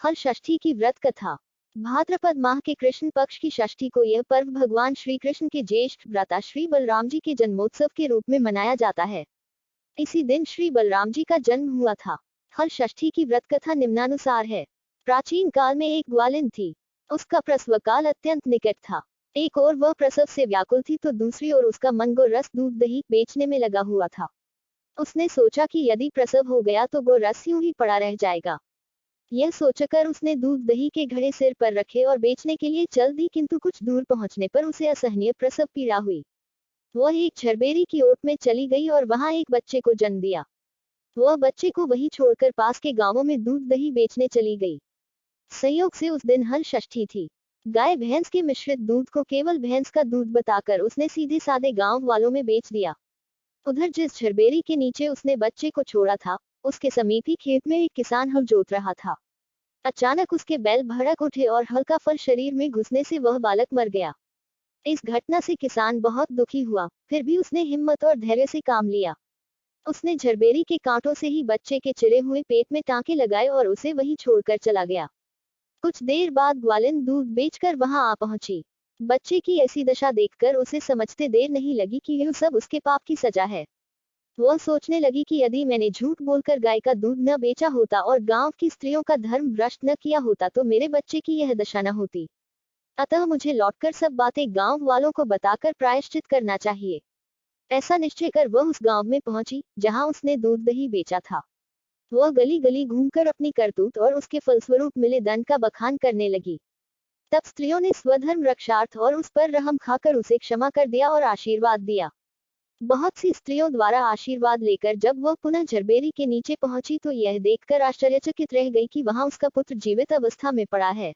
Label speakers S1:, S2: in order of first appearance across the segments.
S1: हल षष्ठी की व्रत कथा। भाद्रपद माह के कृष्ण पक्ष की षष्ठी को यह पर्व भगवान श्री कृष्ण के ज्येष्ठ भ्राता श्री बलराम जी के जन्मोत्सव के रूप में मनाया जाता है। इसी दिन श्री बलराम जी का जन्म हुआ था। हल षष्ठी की व्रत कथा निम्नानुसार है। प्राचीन काल में एक ग्वालिन थी। उसका प्रसव काल अत्यंत निकट था। एक ओर वह प्रसव से व्याकुल थी तो दूसरी ओर उसका मन गोरस दूध दही बेचने में लगा हुआ था। उसने सोचा कि यदि प्रसव हो गया तो गोरस यूं ही पड़ा रह जाएगा। यह सोचकर उसने दूध दही के घड़े सिर पर रखे और बेचने के लिए चल दी, किंतु कुछ दूर पहुंचने पर उसे असहनीय प्रसव पीड़ा हुई। वह एक झरबेरी की ओट में चली गई और वहां एक बच्चे को जन्म दिया। वह बच्चे को वहीं छोड़कर पास के गांवों में दूध दही बेचने चली गई। संयोग से उस दिन हल षष्ठी थी। गाय भैंस के मिश्रित दूध को केवल भैंस का दूध बताकर उसने सीधे साधे गांव वालों में बेच दिया। उधर जिस झरबेरी के नीचे उसने बच्चे को छोड़ा था, उसके समीप ही खेत में एक किसान हल जोत रहा था। अचानक उसके बैल भड़क उठे और हल्का फल शरीर में घुसने से वह बालक मर गया। इस घटना से किसान बहुत दुखी हुआ, फिर भी उसने हिम्मत और धैर्य से काम लिया। उसने झरबेरी के कांटों से ही बच्चे के चिरे हुए पेट में टांके लगाए और उसे वहीं छोड़कर चला गया। कुछ देर बाद ग्वालिन दूध बेचकर वहां आ पहुंची। बच्चे की ऐसी दशा देखकर उसे समझते देर नहीं लगी कि यह सब उसके पाप की सजा है। वह सोचने लगी कि यदि मैंने झूठ बोलकर गाय का दूध न बेचा होता और गांव की स्त्रियों का धर्म भ्रष्ट न किया होता तो मेरे बच्चे की यह दशा न होती। अतः मुझे लौटकर सब बातें गांव वालों को बताकर प्रायश्चित करना चाहिए। ऐसा निश्चय कर वह उस गांव में पहुंची जहां उसने दूध दही बेचा था। वह गली गली घूमकर अपनी करतूत और उसके फलस्वरूप मिले दंड का बखान करने लगी। तब स्त्रियों ने स्वधर्म रक्षार्थ और उस पर रहम खाकर उसे क्षमा कर दिया और आशीर्वाद दिया। बहुत सी स्त्रियों द्वारा आशीर्वाद लेकर जब वह पुनः झरबेरी के नीचे पहुंची तो यह देखकर आश्चर्यचकित रह गई कि वहां उसका पुत्र जीवित अवस्था में पड़ा है।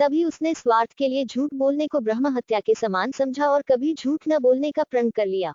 S1: तभी उसने स्वार्थ के लिए झूठ बोलने को ब्रह्म हत्या के समान समझा और कभी झूठ न बोलने का प्रण कर लिया।